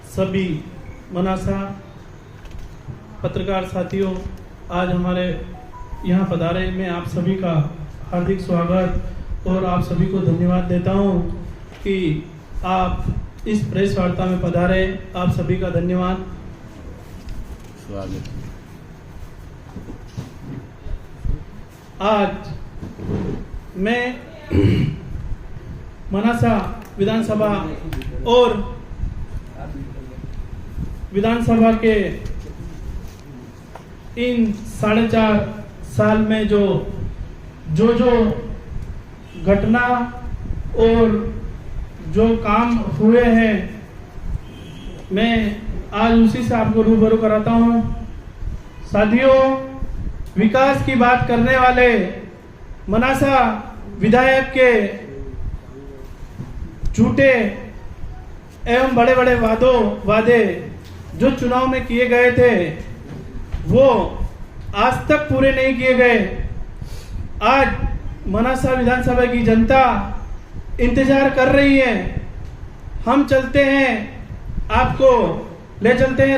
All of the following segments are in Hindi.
सभी मनासा पत्रकार साथियों, आज हमारे यहाँ पधारे में आप सभी का हार्दिक स्वागत और आप सभी को धन्यवाद देता हूँ कि आप इस प्रेस वार्ता में पधारे। आप सभी का धन्यवाद। स्वागत। आज मैं मनासा विधानसभा और विधानसभा के इन 4.5 साल में जो घटना और जो काम हुए हैं, मैं आज उसी से आपको रूबरू कराता हूं। साथियों, विकास की बात करने वाले मनासा विधायक के झूठे एवं बड़े बड़े वादे जो चुनाव में किए गए थे, वो आज तक पूरे नहीं किए गए। आज मनासा विधानसभा की जनता इंतजार कर रही है। हम चलते हैं, आपको ले चलते हैं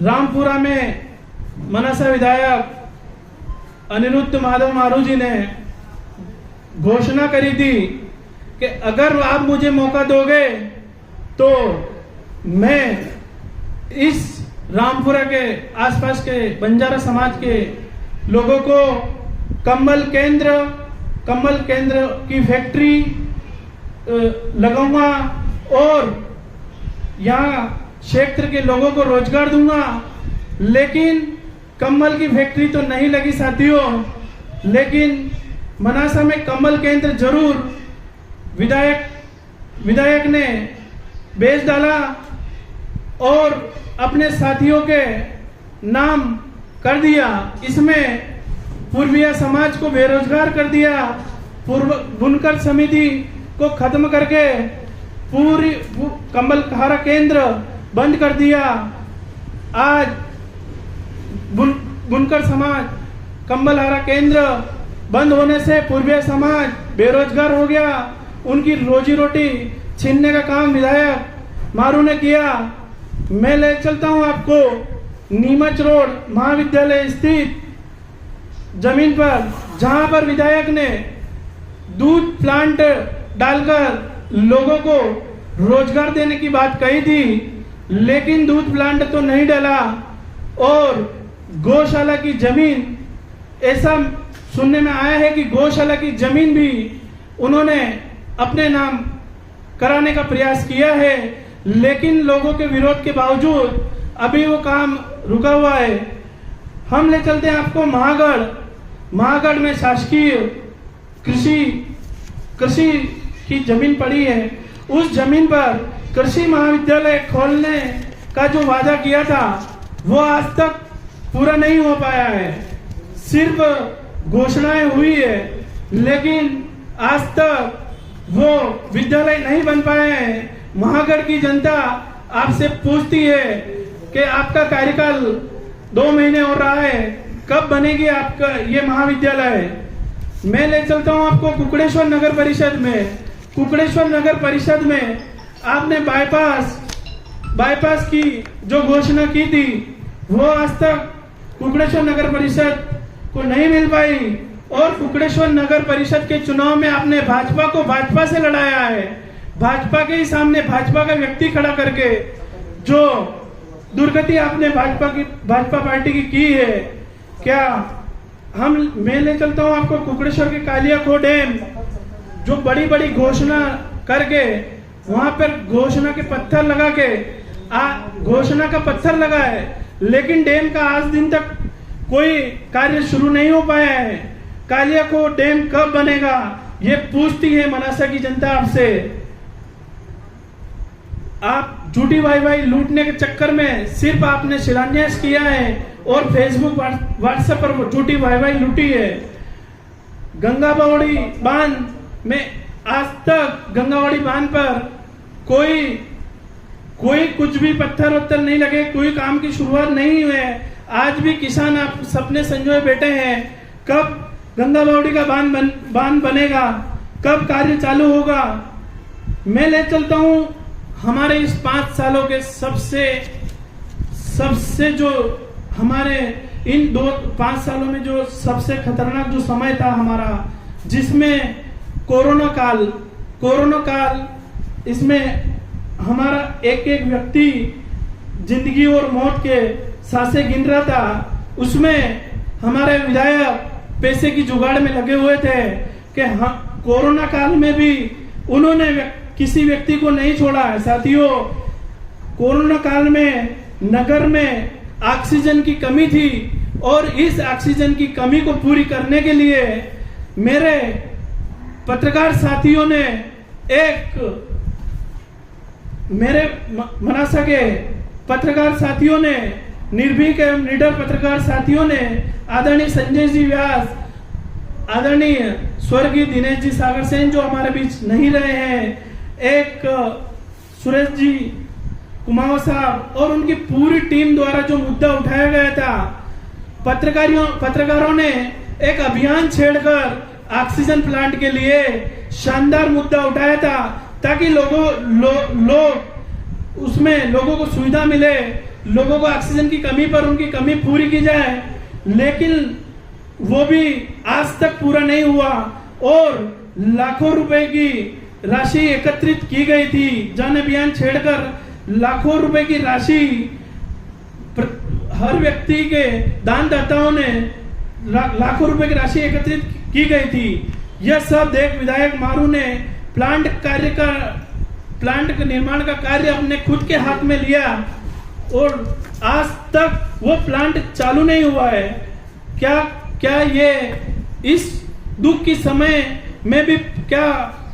रामपुरा में मनासा विधायक अनिरुद्ध माधव मारू जी ने घोषणा करी थी कि अगर आप मुझे मौका दोगे तो मैं इस रामपुरा के आसपास के बंजारा समाज के लोगों को कम्बल केंद्र की फैक्ट्री लगाऊंगा और यहाँ क्षेत्र के लोगों को रोजगार दूंगा। लेकिन कम्बल की फैक्ट्री तो नहीं लगी साथियों, लेकिन मनासा में कम्बल केंद्र जरूर विधायक ने बेच डाला और अपने साथियों के नाम कर दिया। इसमें पूर्विया समाज को बेरोजगार कर दिया। बुनकर समिति को खत्म करके पूरी कम्बल हारा केंद्र बंद कर दिया। आज बुनकर समाज कम्बल हारा केंद्र बंद होने से पूर्विया समाज बेरोजगार हो गया। उनकी रोजी रोटी छीनने का काम विधायक मारू ने किया। मैं ले चलता हूं आपको नीमच रोड महाविद्यालय स्थित जमीन पर, जहां पर विधायक ने दूध प्लांट डालकर लोगों को रोजगार देने की बात कही थी, लेकिन दूध प्लांट तो नहीं डाला और गौशाला की जमीन, ऐसा सुनने में आया है कि गौशाला की जमीन भी उन्होंने अपने नाम कराने का प्रयास किया है, लेकिन लोगों के विरोध के बावजूद अभी वो काम रुका हुआ है। हम ले चलते हैं आपको महागढ़ में शासकीय कृषि की जमीन पड़ी है। उस जमीन पर कृषि महाविद्यालय खोलने का जो वादा किया था वो आज तक पूरा नहीं हो पाया है। सिर्फ घोषणाएं हुई है, लेकिन आज तक वो विद्यालय नहीं बन पाए हैं। महागढ़ की जनता आपसे पूछती है कि आपका कार्यकाल 2 महीने हो रहा है, कब बनेगी आपका ये महाविद्यालय। मैं ले चलता हूं आपको कुकड़ेश्वर नगर परिषद में। कुकड़ेश्वर नगर परिषद में आपने बाईपास की जो घोषणा की थी वो आज तक कुकड़ेश्वर नगर परिषद को नहीं मिल पाई और कुकड़ेश्वर नगर परिषद के चुनाव में आपने भाजपा से लड़ाया है। भाजपा के ही सामने भाजपा का व्यक्ति खड़ा करके जो दुर्गति आपने भाजपा पार्टी की है। क्या मैं ले चलता हूं आपको कुकड़ेश्वर के कालियाखो डैम, जो बड़ी बड़ी घोषणा करके वहां पर घोषणा के पत्थर लगा के घोषणा का पत्थर लगा है, लेकिन डैम का आज दिन तक कोई कार्य शुरू नहीं हो पाया है। कालियाखो डैम कब बनेगा ये पूछती है मनासा की जनता आपसे। आप झूठी वाई लूटने के चक्कर में सिर्फ आपने शिलान्यास किया है और फेसबुक व्हाट्सएप पर झूठी वाई लूटी है। गंगाबावड़ी बांध में आज तक गंगाबावड़ी बांध पर कोई कुछ भी पत्थर उत्तर नहीं लगे, कोई काम की शुरुआत नहीं हुई है। आज भी किसान आप सपने संजोए बैठे हैं, कब गंगाबावड़ी का बांध बनेगा, कब कार्य चालू होगा। मैं ले चलता हूं हमारे इस 5 सालों के सबसे जो हमारे इन 5 सालों में जो सबसे खतरनाक जो समय था हमारा, जिसमें कोरोना काल, इसमें हमारा एक एक व्यक्ति जिंदगी और मौत के सांसें गिन रहा था। उसमें हमारे विधायक पैसे की जुगाड़ में लगे हुए थे कि कोरोना काल में भी उन्होंने किसी व्यक्ति को नहीं छोड़ा है। साथियों, कोरोना काल में नगर में ऑक्सीजन की कमी थी और इस ऑक्सीजन की कमी को पूरी करने के लिए मेरे पत्रकार साथियों ने मेरे मनासा के पत्रकार साथियों ने, निर्भीक एवं निडर पत्रकार साथियों ने आदरणीय संजय जी व्यास, आदरणीय स्वर्गीय दिनेश जी सागर सेन जो हमारे बीच नहीं रहे हैं, एक सुरेश जी कुमावत साहब और उनकी पूरी टीम द्वारा जो मुद्दा उठाया गया था, पत्रकारों ने एक अभियान छेड़कर ऑक्सीजन प्लांट के लिए शानदार मुद्दा उठाया था ताकि उसमें लोगों को सुविधा मिले, लोगों को ऑक्सीजन की कमी पर उनकी कमी पूरी की जाए। लेकिन वो भी आज तक पूरा नहीं हुआ और लाखों रुपए की राशि एकत्रित की गई थी। जन अभियान छेड़कर लाखों रुपए की राशि हर व्यक्ति के दानदाताओं ने लाखों रुपए की राशि एकत्रित की गई थी। यह सब देख विधायक मारू ने प्लांट के निर्माण का कार्य अपने खुद के हाथ में लिया और आज तक वो प्लांट चालू नहीं हुआ है। क्या ये इस दुख की समय में भी क्या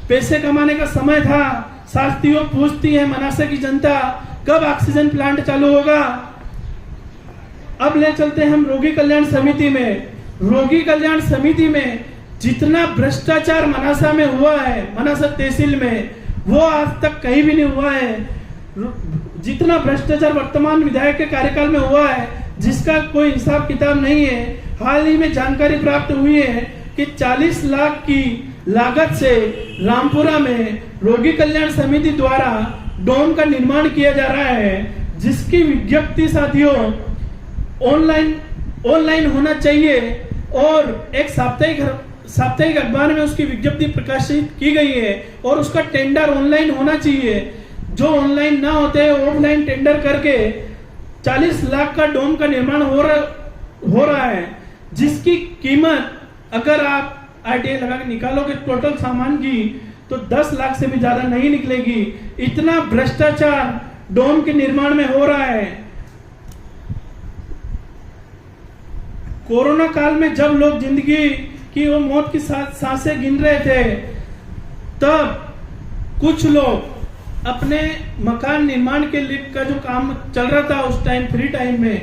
पैसे कमाने का समय था? साथियों, पूछती है मनासा की जनता, कब ऑक्सीजन प्लांट चालू होगा? अब ले चलते हैं हम रोगी कल्याण समिति में। रोगी कल्याण समिति में जितना भ्रष्टाचार मनासा में हुआ है, मनासा तहसील में, वो आज तक कहीं भी नहीं हुआ है। जितना भ्रष्टाचार वर्तमान विधायक के कार्यकाल में हुआ है, जिसका कोई हिसाब किताब नहीं है। हाल ही में जानकारी प्राप्त हुई है कि 40 लाख की लागत से रामपुरा में रोगी कल्याण समिति द्वारा डोम का निर्माण किया जा रहा है, जिसकी विज्ञप्ति साथियों ऑनलाइन होना चाहिए और एक साप्ताहिक अखबार में उसकी विज्ञप्ति प्रकाशित की गई है और उसका टेंडर ऑनलाइन होना चाहिए। जो ऑनलाइन ना होते हैं, ऑफलाइन टेंडर करके 40 लाख का डोम का निर्माण हो रहा है, जिसकी कीमत अगर आप आरटीआई लगा के निकालोगे टोटल सामान की तो 10 लाख से भी ज्यादा नहीं निकलेगी। इतना भ्रष्टाचार डोम के निर्माण में हो रहा है। कोरोना काल में जब लोग जिंदगी की वो मौत की सांसें गिन रहे थे, तब कुछ लोग अपने मकान निर्माण के लिए का जो काम चल रहा था उस टाइम फ्री टाइम में,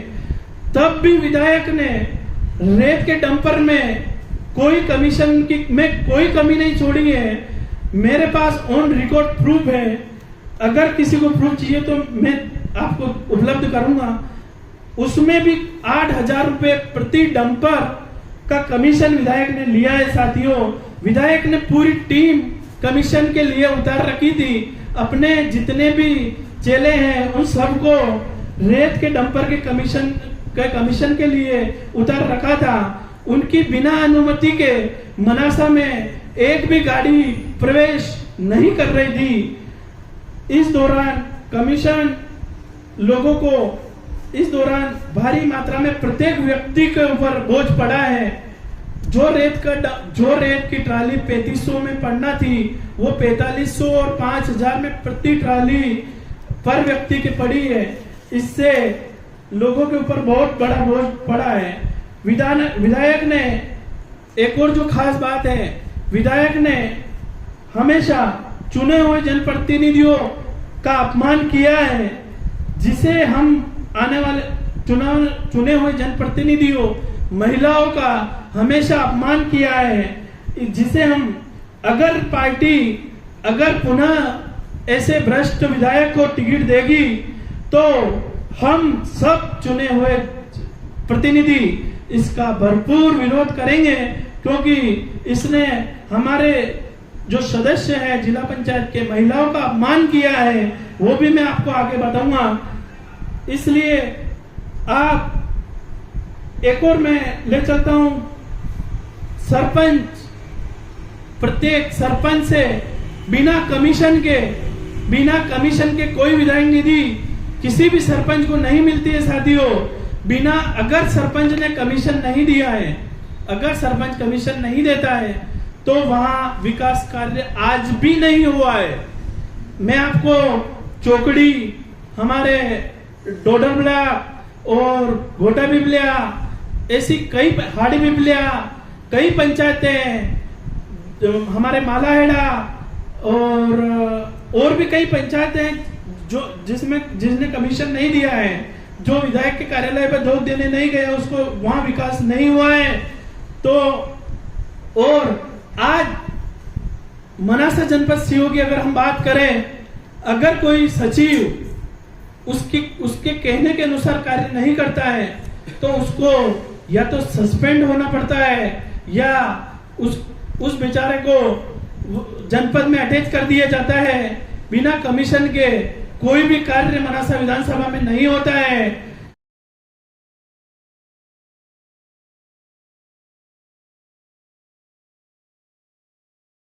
तब भी विधायक ने रेत के डंपर में कोई कमीशन की में कोई कमी नहीं छोड़ी है। मेरे पास ऑन रिकॉर्ड प्रूफ है। अगर किसी को प्रूफ चाहिए तो मैं आपको उपलब्ध करूंगा। उसमें भी 8,000 रुपए प्रति डंपर का कमीशन विधायक ने लिया है। साथियों, विधायक ने पूरी टीम कमीशन के लिए उतार रखी थी। अपने जितने भी चेले हैं उन सबको रेत के डंपर के कमीशन के लिए उतार रखा था। उनकी बिना अनुमति के मनासा में एक भी गाड़ी प्रवेश नहीं कर रही थी। इस दौरान कमीशन लोगों को इस दौरान भारी मात्रा में प्रत्येक व्यक्ति के ऊपर बोझ पड़ा है। जो रेत की ट्राली 3500 में पड़ना थी, वो 4500 और 5000 में प्रति ट्राली पर व्यक्ति की पड़ी है। इससे लोगों के ऊपर बहुत बड़ा बोझ पड़ा है। विधायक ने एक और जो खास बात है, विधायक ने हमेशा चुने हुए जनप्रतिनिधियों का अपमान किया है, जिसे हम आने वाले चुने हुए जनप्रतिनिधियों महिलाओं का हमेशा अपमान किया है, जिसे हम अगर पुनः ऐसे भ्रष्ट विधायक को टिकट देगी तो हम सब चुने हुए प्रतिनिधि इसका भरपूर विरोध करेंगे, क्योंकि इसने हमारे जो सदस्य है जिला पंचायत के महिलाओं का अपमान किया है वो भी मैं आपको आगे बताऊंगा। इसलिए आप एक और मैं ले चलता हूं, सरपंच, प्रत्येक सरपंच से बिना कमीशन के कोई विधायक निधि किसी भी सरपंच को नहीं मिलती है साथियों। बिना, अगर सरपंच ने कमीशन नहीं दिया है, अगर सरपंच कमीशन नहीं देता है तो वहां विकास कार्य आज भी नहीं हुआ है। मैं आपको चोकड़ी, हमारे डोडर ब्लॉक और घोटा बिबलिया, ऐसी कई हाड़ी बिबलिया, कई पंचायतें, हमारे मालाहेड़ा और भी कई पंचायतें जो जिसने कमीशन नहीं दिया है, जो विधायक के कार्यालय पर धोख देने नहीं गए, उसको वहां विकास नहीं हुआ है। तो और आज मनासा जनपद सीओ की अगर हम बात करें, अगर कोई सचिव उसके कहने के अनुसार कार्य नहीं करता है तो उसको या तो सस्पेंड होना पड़ता है या उस बेचारे को जनपद में अटैच कर दिया जाता है। बिना कमीशन के कोई भी कार्य मनासा विधानसभा में नहीं होता है।